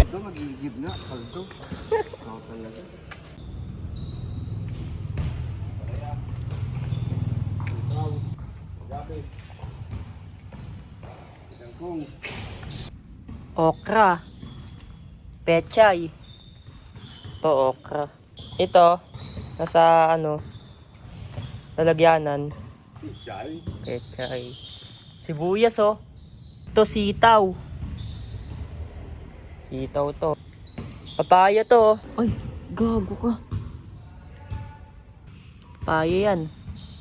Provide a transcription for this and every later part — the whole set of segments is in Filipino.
Ito, magigib nga. Kaldo. Ako talaga. Okra. Pechay. Ito, okra. Ito, nasa lalagyanan. Pichay. Pechay. Sibuyas, oh. Ito, sitaw. Sitaw to. Papaya to, oh. Ay, gago ka. Papaya yan.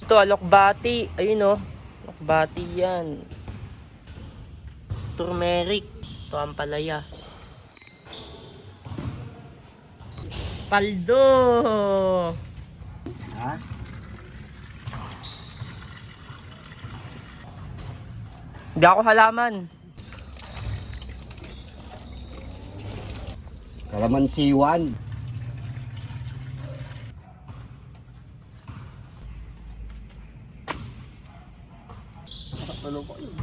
Ito, alokbati. Ayun, oh. Alokbati yan. Turmeric. Ito, ampalaya. Paldo. Ha? Hindi ako halaman. Kalamansiwan. Nakapalo ko yun.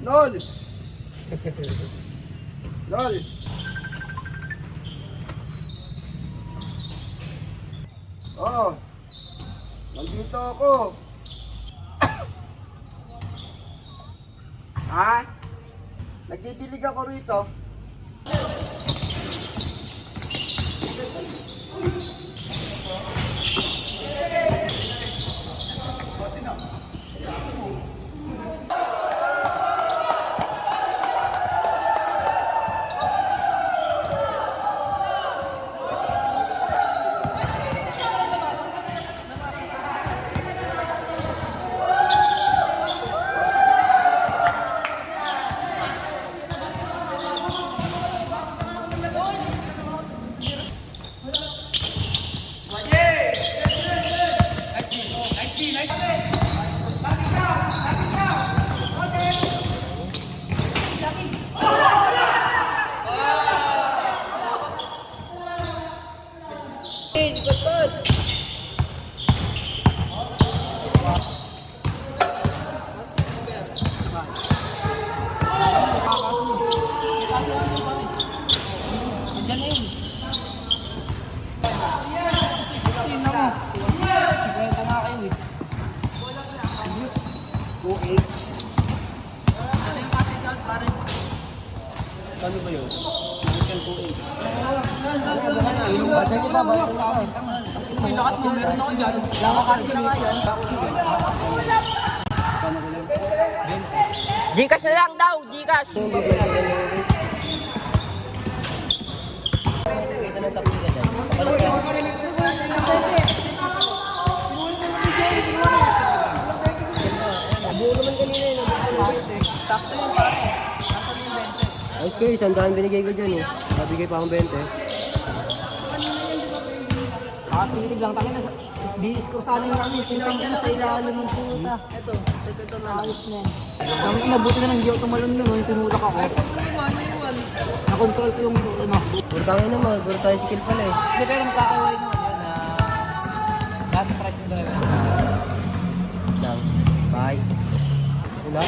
LOL! LOL! Oh! Nandito ako! Ha? Nagdidilig ako rito. Kano ba yun? Chicken 2H. Batay ko ba? Batay ko ako. May lakas mo. Meron ako dyan. Lakakati na nga yan. Gcash na lang daw. Gcash. Buo naman kanina yun. Sakto yung pare. Nasaan yung 20? Ayos kayo, 100 binigay ko dyan eh. Nabigay pa akong 20. Nakatinig lang. Takin na di-score sana yung namin. Sintang ka na sa ilalim ng puta. Ito na lang. Ayos na yan. Ang inabuti na ng hindi ako tumalon nun. Yung tinulak ako. Nakontrol ko yung Purtangin naman. Puro tayo skill pala eh. Hindi, pero magkakawali naman yun na lahat ng price ng driver. Lang. Bye. Wala?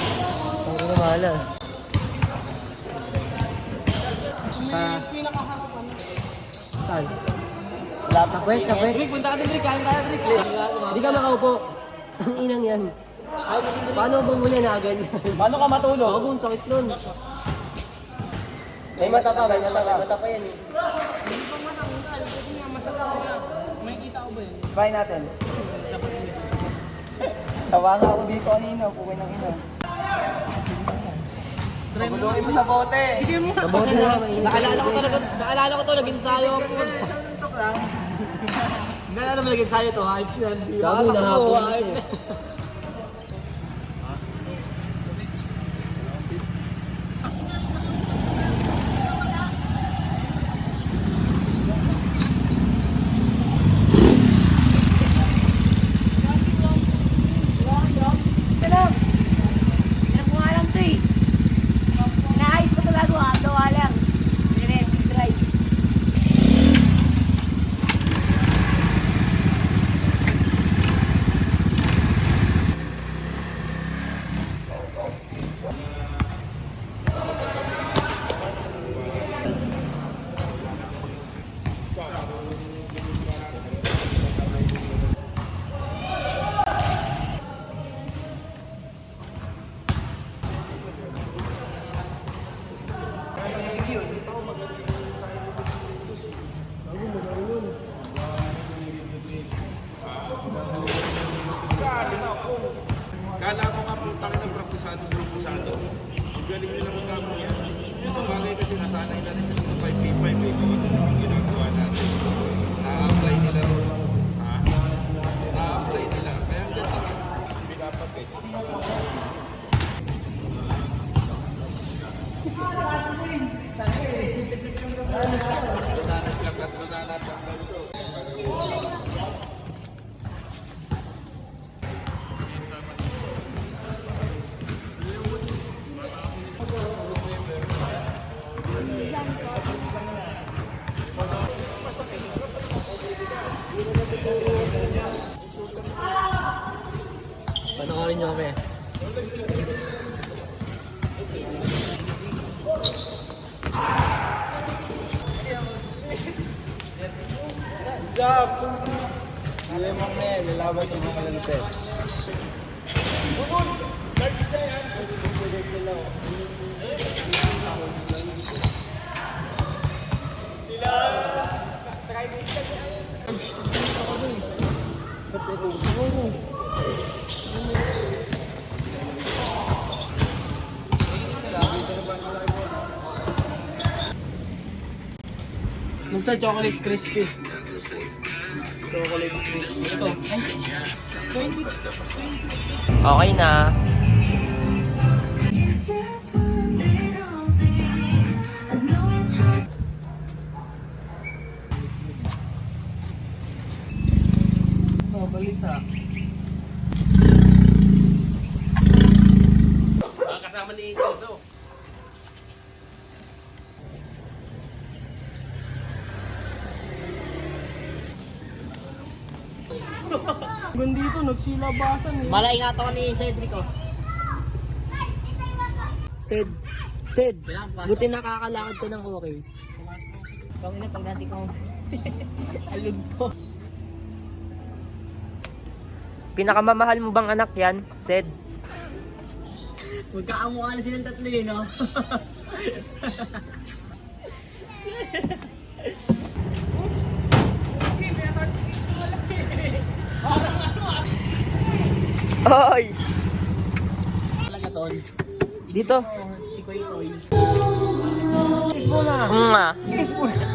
Ang ina malas. Saan? Wala pa. Sa kwet. Rick, punta ka din Rick. Kain tayo Rick. Hindi ka makaupo. Ang inang yan. Paano ba muna na ganyan? Paano ka matulog? Ako, sakit nun. May mata pa, may mata pa. Mata pa yan eh. Hindi pa matanggal. Kasi nga masakit na. May kita ko ba yun? Try natin. Tawa nga ako dito kanina. Pukay ng ina. Pabuluin mo sa bote. Sige mo. Sa bote na. Naalala ko to. Nag-ensayo ako. Isang tuntok lang. Naalala mo nag-ensayo to. Hype yan. Gago na hapon. Kala ko nga po tayo ng praktisado. Ang galing nila magkamo yan. Yung sa bagay kasi nasanay na rin sila sa 5P5 eh. Kung ito naman ginagawa natin. Na-apply nila rin. Ha? Na-apply nila. Kaya ang ganda. Pinapagay. Mananaglagat, mananatanggal ko. Panoorin nyo kami. Mr. Chocolate Crispy. Chocolate Crispy. Ito. Okay na. Oh, balita. Kasama ni Inkoso. Gandito, nagsilabasan eh. Malaingatan ko ni Cedric oh. Sid, buti nakakalakad ka ng okay. Kung ina pag dati ko alug po. Pinakamamahal mo bang anak yan, Sid? Magkaamukha na silang tatlo eh, no? Hoy! Talaga tol. Dito. Si Koy Koy. Kiss mo na. Kiss mo na.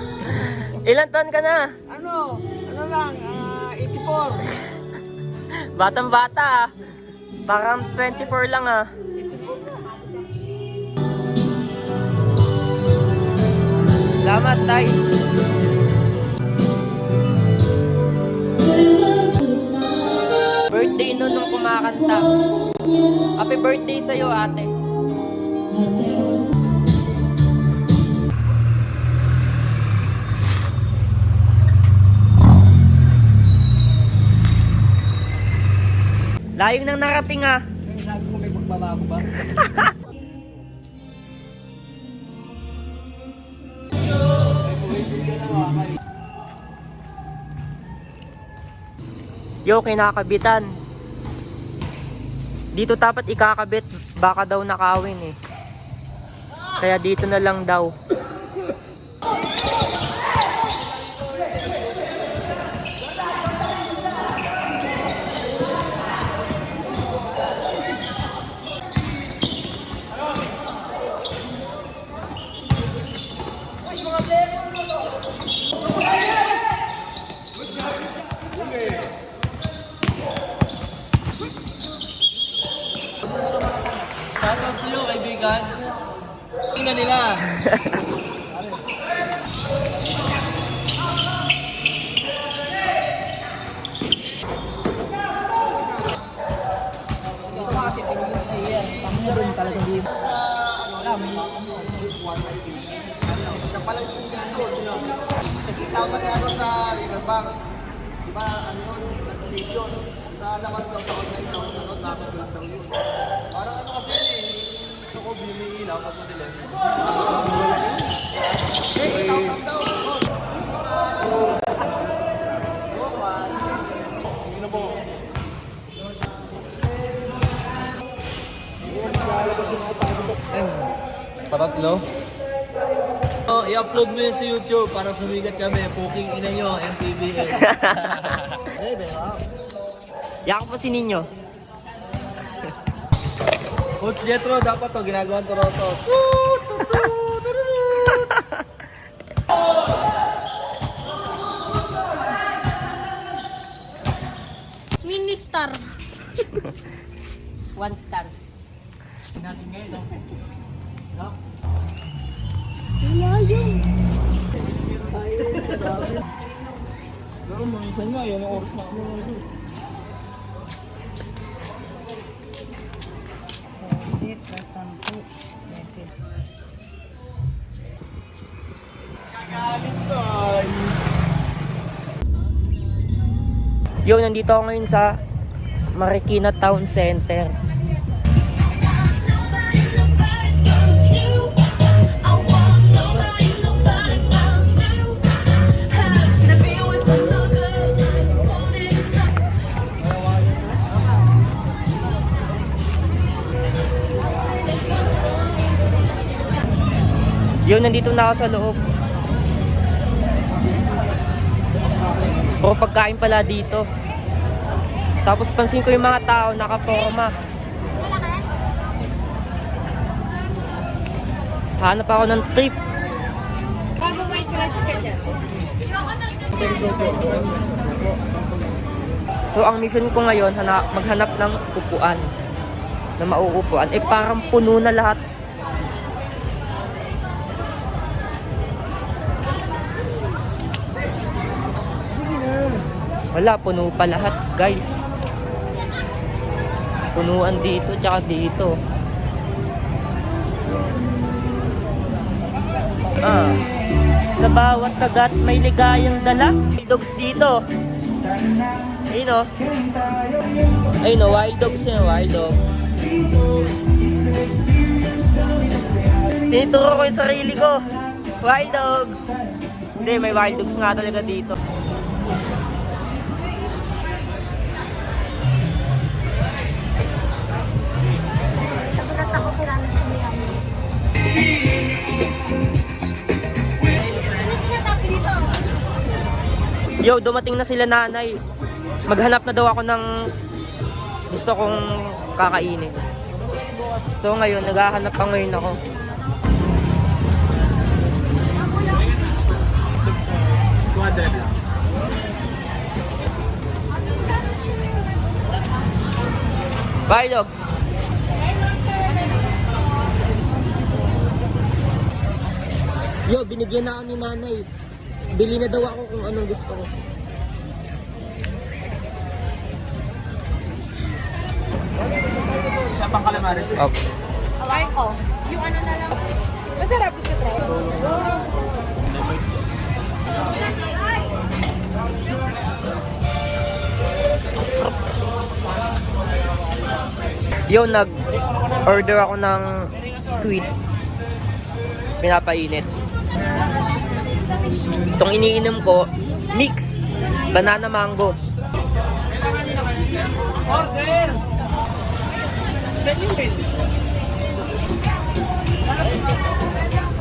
Ilan taon ka na? Ano lang, 84. Batang bata ah. Parang 24 lang ah. Salamat, Tay. Birthday nun nung kumakanta. Happy birthday sa'yo, ate. Layo nang narating ah. Sabi mo may magbabago ba? Yo, kinakabitan. Dito dapat ikakabit, baka daw nakawin eh. Kaya dito na lang daw. Shoutout sa'yo, kaibigan. Ina nila. Dito kasi pinili yan. Panginoon talaga dito. Wala, may Siya pala yung pinito, nakita ko sa ano sa Riverbanks. Di ba, ano yun, nag-save yun. Sa labas daw sa online daw, ano, nasa vlog daw yun. Parang ano kasi yun eh, gusto ko binihilaw pag madilim. Eh, 8,000 daw. Hindi na po. Patatlo. Oh, i-upload mo yun sa YouTube para sumigat kami. Puking ina nyo, MTVL. Yakap po si Ninyo. Coach Jetro, dapat to, ginagawa to roto. Mini star. 1 star. Natin ngayon, no? Wala yun. Pero minsan nga, yun ang oras na ako. Kasi, plus 10. Yo, nandito ako ngayon sa Marikina Town Center. Yo, nandito na ako sa loob. Puro pagkain pala dito. Tapos pansin ko yung mga tao nakaporma. Hanap ako ng trip. Bago white rice ka dyan. So ang mission ko ngayon, maghanap ng upuan na mauupuan. Eh parang puno na lahat. Wala, puno pa lahat, guys. Punuan dito, tsaka dito. Sa bawat kagat may ligayang dala. Wild dogs dito. Ayun o. Ayun o, wild dogs yan, wild dogs. Tinuturo ko yung sarili ko. Wild dogs. Hindi, may wild dogs nga talaga dito. Yo, dumating na sila nanay. Maghanap na daw ako ng gusto kong kakainin. So ngayon, naghahanap pa ngayon ako. Bye, dogs. Yo, binigyan na ako ni nanay. Bili na daw ako kung anong gusto ko. Siya pang calamares. Okay. Away ko. Yung ano na lang. Masarap gusto ko. Yo, nag-order ako ng squid. Pinapainit. Itong iniinom ko, mix. Banana mango. Order!